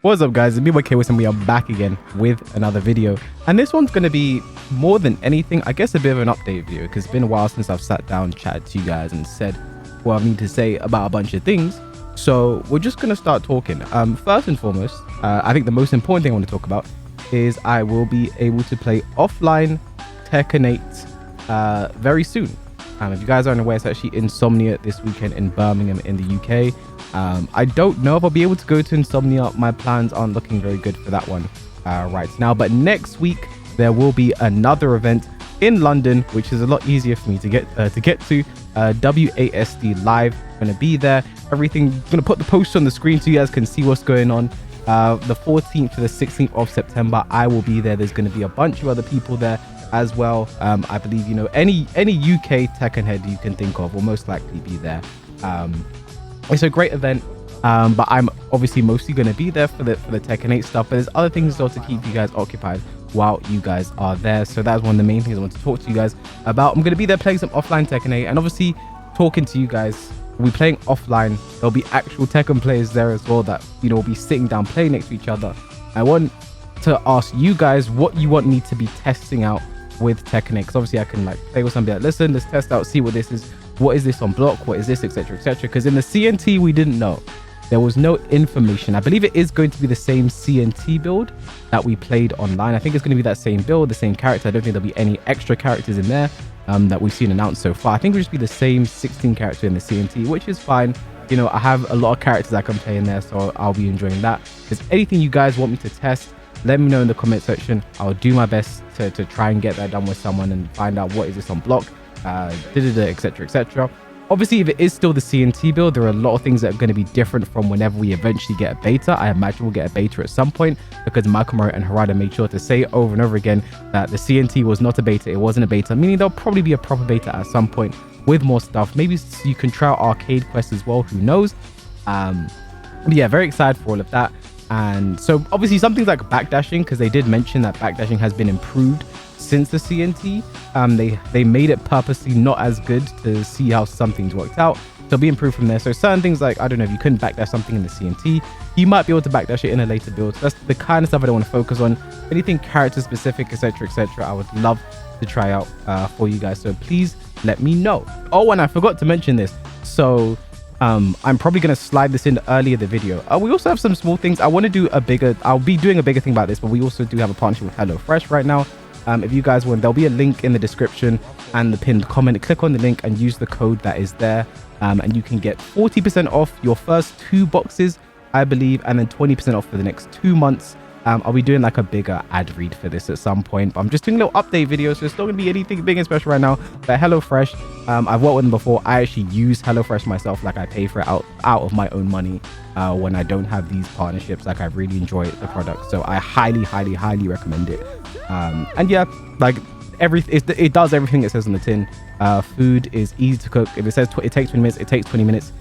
What's up, guys? It's me, KWS, and we are back again with another video. And this one's going to be more than anything, I guess, a bit of an update video, because it's been a while since I've sat down, chatted to you guys, and said what I need to say about a bunch of things. So we're just going to start talking. First and foremost, I think the most important thing I want to talk about is I will be able to play offline Tekken 8 very soon. If you guys aren't aware, it's actually Insomnia this weekend in Birmingham in the UK. I don't know if I'll be able to go to Insomnia. My plans aren't looking very good for that one right now. But next week, there will be another event in London, which is a lot easier for me to get to. WASD Live. I'm going to be there. Everything. I'm going to put the post on the screen so you guys can see what's going on. The 14th to the 16th of September, I will be there. There's going to be a bunch of other people there as well. I believe, you know, any UK Tekken head you can think of will most likely be there. It's a great event, but I'm obviously mostly going to be there for the Tekken 8 stuff, but there's other things as well to keep you guys occupied while you guys are there. So that's one of the main things I want to talk to you guys about. I'm going to be there playing some offline Tekken 8 and obviously talking to you guys. We'll be playing offline. There'll be actual Tekken players there as well that, you know, will be sitting down playing next to each other. I want to ask you guys what you want me to be testing out with Tekken 8, because obviously I can like play with somebody like, listen, let's test out, see what this is. What is this on block? What is this, etc, etc? Because in the CNT we didn't know. There was no information. I believe it is going to be the same CNT build that we played online. I think it's going to be that same build, the same character. I don't think there'll be any extra characters in there that we've seen announced so far. I think it'll just be the same 16 character in the CNT, which is fine. You know, I have a lot of characters I can play in there, so I'll be enjoying that. If there's anything you guys want me to test, let me know in the comment section. I'll do my best to try and get that done with someone and find out what is this on block, etc, etc. Obviously, if it is still the CNT build, there are a lot of things that are going to be different from whenever we eventually get a beta. I imagine we'll get a beta at some point, because Makomo and Harada made sure to say over and over again that the CNT was not a beta. It wasn't a beta, meaning there'll probably be a proper beta at some point with more stuff. Maybe you can try out arcade quests as well, who knows. But yeah, very excited for all of that. And so obviously some things like backdashing, because they did mention that backdashing has been improved since the CNT. They made it purposely not as good to see how some things worked out. They'll be improved from there. So certain things like, I don't know, if you couldn't backdash something in the CNT, you might be able to backdash it in a later build. So that's the kind of stuff I don't want to focus on. Anything character specific, etc, etc, I would love to try out for you guys. So please let me know. Oh, and I forgot to mention this. So I'm probably going to slide this in earlier the video. We also have some small things. I want to do I'll be doing a bigger thing about this, but we also do have a partnership with HelloFresh right now. If you guys want, there'll be a link in the description and the pinned comment. Click on the link and use the code that is there. And you can get 40% off your first 2 boxes, I believe, and then 20% off for the next 2 months. I'll be doing like a bigger ad read for this at some point, but I'm just doing a little update video, so it's not going to be anything big and special right now. But HelloFresh, I've worked with them before. I actually use HelloFresh myself. Like, I pay for it out of my own money when I don't have these partnerships. Like, I really enjoy the product, so I highly recommend it. And yeah, like it does everything it says on the tin. Food is easy to cook. If it says it takes 20 minutes, it takes 20 minutes.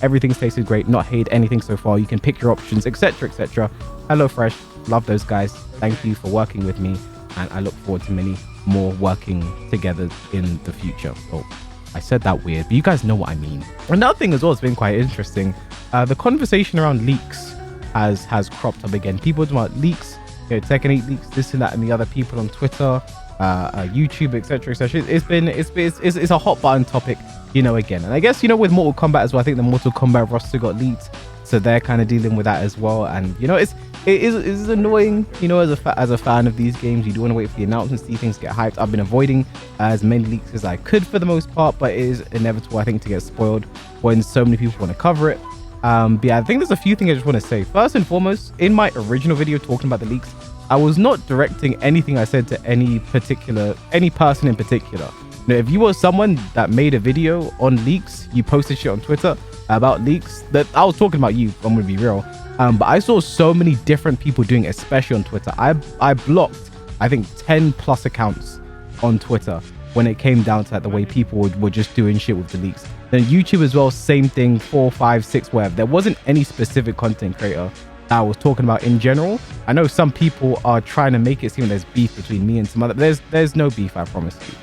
Everything's tasted great, not hated anything so far. You can pick your options, etc, etc. HelloFresh, love those guys. Thank you for working with me, and I look forward to many more working together in the future. Oh, I said that weird, but you guys know what I mean. Another thing as well has been quite interesting. The conversation around leaks has cropped up again. People talking about leaks, you know, Tekken 8 leaks, this and that, and the other people on Twitter, YouTube, etc, etc. It's a hot button topic, you know, again. And I guess, you know, with Mortal Kombat as well, I think the Mortal Kombat roster got leaked, so they're kind of dealing with that as well. And you know, it is annoying, you know, as a fan of these games. You do want to wait for the announcements, see things get hyped. I've been avoiding as many leaks as I could for the most part, but it is inevitable, I think, to get spoiled when so many people want to cover it. But yeah, I think there's a few things I just want to say. First and foremost, in my original video talking about the leaks, I was not directing anything I said to any person in particular. You know, if you were someone that made a video on leaks, you posted shit on Twitter about leaks, that I was talking about you, I'm gonna be real. But I saw so many different people doing it, especially on Twitter. I blocked, I think, 10 plus accounts on Twitter when it came down to that, the way people were just doing shit with the leaks. Then YouTube as well, same thing, 4, 5, 6, whatever. There wasn't any specific content creator that I was talking about in general. I know some people are trying to make it seem there's beef between me and some other. There's no beef, I promise you.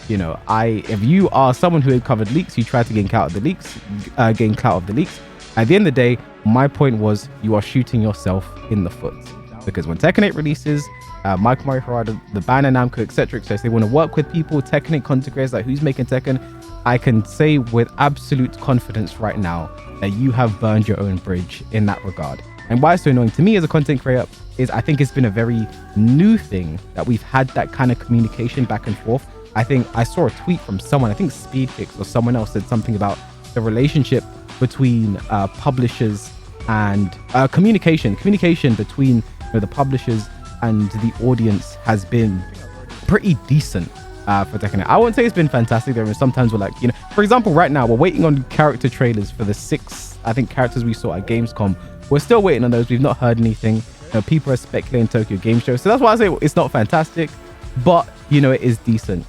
You know, if you are someone who had covered leaks, you try to gain clout of the leaks, At the end of the day, my point was you are shooting yourself in the foot, because when Tekken 8 releases, Micromari Harada, the Bandai Namco, etc., they want to work with people, Tekken 8 content creators, like who's making Tekken. I can say with absolute confidence right now that you have burned your own bridge in that regard. And why it's so annoying to me as a content creator is I think it's been a very new thing that we've had that kind of communication back and forth. I think I saw a tweet from someone, I think Speedfix or someone else said something about the relationship between publishers and communication between the publishers and the audience has been pretty decent for Tekken. I won't say it's been fantastic. There are sometimes we're like, for example, right now we're waiting on character trailers for the 6, I think, characters we saw at Gamescom. We're still waiting on those. We've not heard anything. People are speculating Tokyo Game Show, so that's why I say it's not fantastic, but it is decent.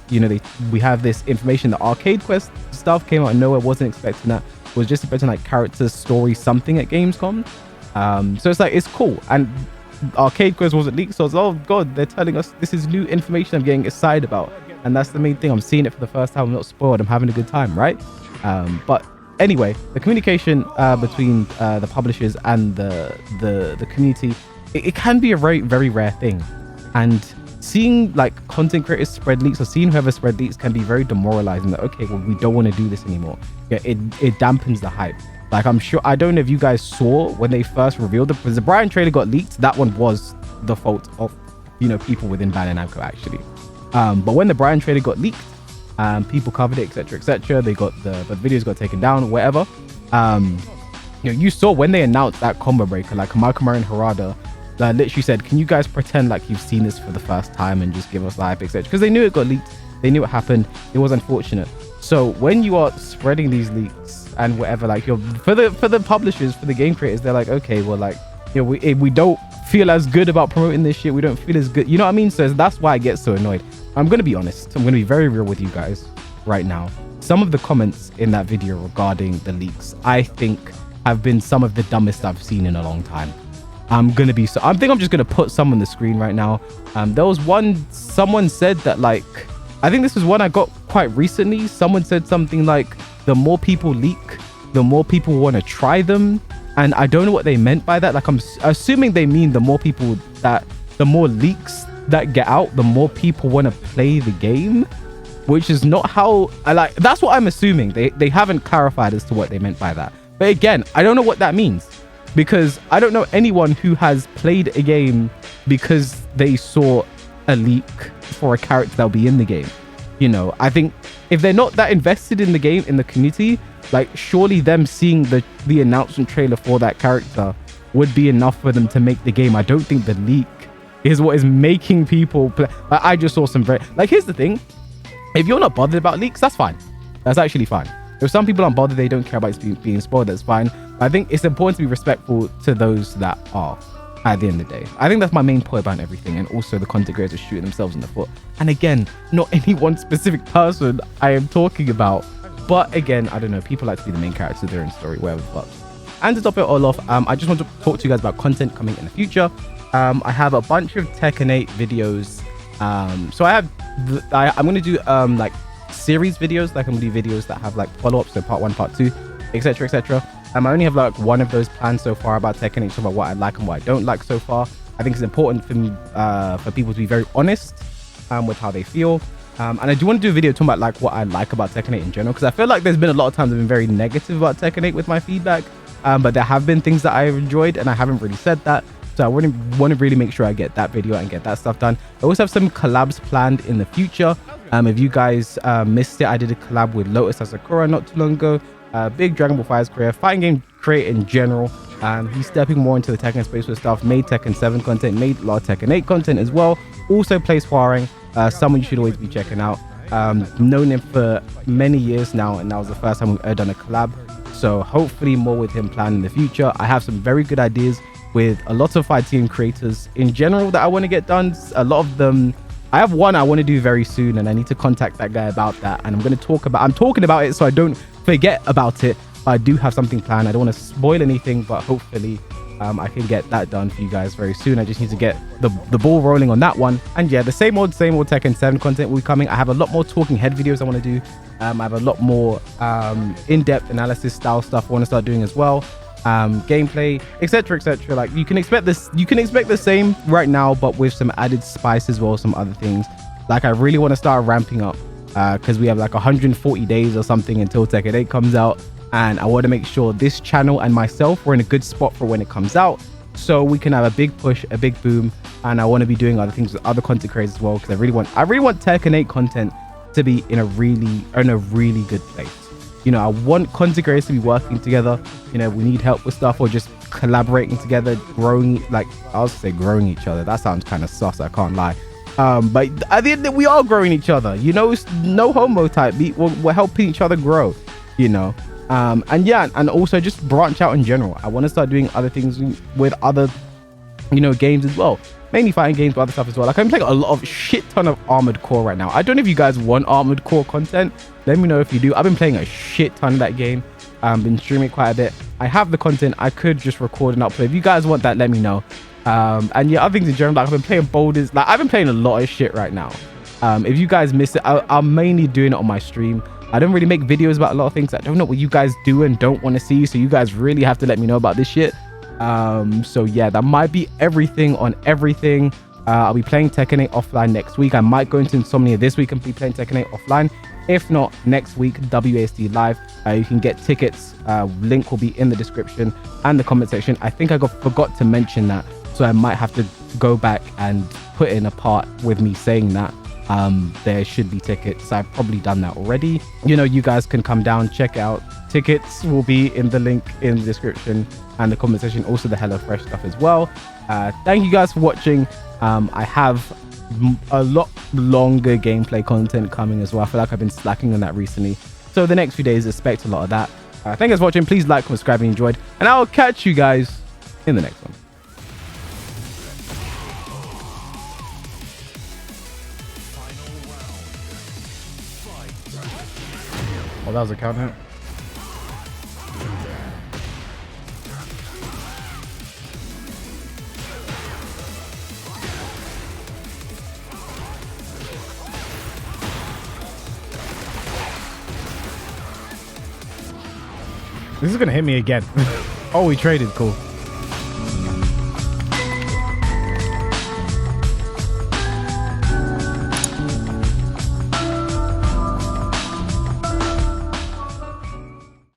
We have this information. The Arcade Quest stuff came out of nowhere. Wasn't expecting that. Was just expecting like character story something at Gamescom. So it's like, it's cool. And Arcade Quest wasn't leaked, so I was, oh god, they're telling us this is new information I'm getting excited about, and that's the main thing. I'm seeing it for the first time. I'm not spoiled. I'm having a good time, right? But anyway, the communication between the publishers and the community, it can be a very, very rare thing. And seeing like content creators spread leaks, or seeing whoever spread leaks, can be very demoralizing. That, okay, well, we don't want to do this anymore. Yeah, it dampens the hype. Like, I'm sure, I don't know if you guys saw when they first revealed it, because the Brian trailer got leaked. That one was the fault of people within Bandai Namco, actually. But when the Brian trailer got leaked, people covered it, etc. They got the videos got taken down, whatever. You saw when they announced that combo breaker, like Micromari and Harada literally said, can you guys pretend like you've seen this for the first time and just give us the hype, etc. Because they knew it got leaked, they knew it happened. It was unfortunate. So when you are spreading these leaks and whatever, like, for the publishers, for the game creators, they're like, okay, well, like, we don't feel as good about promoting this shit. We don't feel as good, you know what I mean? So that's why I get so annoyed. I'm gonna be honest. I'm gonna be very real with you guys right now. Some of the comments in that video regarding the leaks, I think, have been some of the dumbest I've seen in a long time. I think I'm just gonna put some on the screen right now. There was someone said that, like, I think this was one I got quite recently. Someone said something like, the more people leak, the more people want to try them. And I don't know what they meant by that. Like, I'm assuming they mean the more leaks that get out, the more people want to play the game, which is not how that's what I'm assuming. They haven't clarified as to what they meant by that. But again, I don't know what that means, because I don't know anyone who has played a game because they saw a leak for a character that'll be in the game. I think if they're not that invested in the game, in the community, like, surely them seeing the announcement trailer for that character would be enough for them to make the game. I don't think the leak is what is making people play. I just saw some here's the thing. If you're not bothered about leaks, that's fine. That's actually fine. If some people aren't bothered, they don't care about it being spoiled, that's fine. But I think it's important to be respectful to those that are, at the end of the day. I think that's my main point about everything. And also the content creators shooting themselves in the foot. And again, not any one specific person I am talking about. But again, I don't know. People like to be the main character of their own story, whatever the fuck. And to top it all off, I just want to talk to you guys about content coming in the future. I have a bunch of Tekken 8 videos. So I'm going to do like series videos. Like, I'm going to do videos that have like follow-ups, so part 1, part 2, etc. I only have like one of those planned so far about Tekken 8, so about what I like and what I don't like so far. I think it's important for me, for people to be very honest with how they feel. And I do want to do a video talking about like what I like about Tekken 8 in general, because I feel like there's been a lot of times I've been very negative about Tekken 8 with my feedback. But there have been things that I've enjoyed, and I haven't really said that. So I want to really make sure I get that video and get that stuff done. I also have some collabs planned in the future. If you guys missed it, I did a collab with Lotus Asakura not too long ago. Big Dragon Ball FighterZ career, fighting game creator in general. He's stepping more into the Tekken space with stuff. Made Tekken 7 content, made a lot of Tekken 8 content as well. Also plays Hwaring, someone you should always be checking out. Known him for many years now, and that was the first time we've ever done a collab. So hopefully more with him planned in the future. I have some very good ideas with a lot of fighting game creators in general that I want to get done. A lot of them, I have one I want to do very soon, and I need to contact that guy about that. And I'm talking about it so I don't forget about it. I do have something planned. I don't want to spoil anything, but hopefully I can get that done for you guys very soon. I just need to get the ball rolling on that one. And yeah, the same old Tekken 7 content will be coming. I have a lot more talking head videos I want to do. I have a lot more in-depth analysis style stuff I want to start doing as well. gameplay, etc. Like you can expect this, you can expect the same right now, but with some added spice as well, some other things. Like I really want to start ramping up because we have like 140 days or something until Tekken 8 comes out, and I want to make sure this channel and myself we're in a good spot for when it comes out, so we can have a big push, a big boom. And I want to be doing other things with other content creators as well, because I really want Tekken 8 content to be in a really good place. You know, I want content creators to be working together. You know, we need help with stuff, or just collaborating together, growing, like I was say growing each other. That sounds kind of sus, I can't lie. But at the end, we are growing each other. You know, it's no homo type. We're helping each other grow. You know, and yeah, and also just branch out in general. I want to start doing other things with other, you know, games as well. Mainly fighting games, but other stuff as well. Like I'm playing a lot of shit ton of Armored Core right now. I don't know if you guys want Armored Core content. Let me know if you do. I've been playing a shit ton of that game. Been streaming quite a bit. I have the content. I could just record and upload. If you guys want that, let me know. And yeah, other things in general. Like I've been playing boulders. Like I've been playing a lot of shit right now. If you guys miss it, I'm mainly doing it on my stream. I don't really make videos about a lot of things. I don't know what you guys do and don't want to see. So you guys really have to let me know about this shit. So yeah, that might be everything on everything. I'll be playing Tekken 8 offline next week. I might go into Insomnia this week and be playing Tekken 8 offline. If not, next week, WASD live. You can get tickets. Link will be in the description and the comment section. I think I forgot to mention that, so I might have to go back and put in a part with me saying that. There should be tickets. I've probably done that already. You know, you guys can come down, check out. Tickets will be in the link in the description and the comment section, also the HelloFresh stuff as well. Thank you guys for watching. I have a lot longer gameplay content coming as well. I feel like I've been slacking on that recently, so the next few days expect a lot of that. Thank you guys for watching. Please like, comment, subscribe if you enjoyed, and I'll catch you guys in the next one. Oh, that was a count hit. This is gonna hit me again. Oh, we traded. Cool.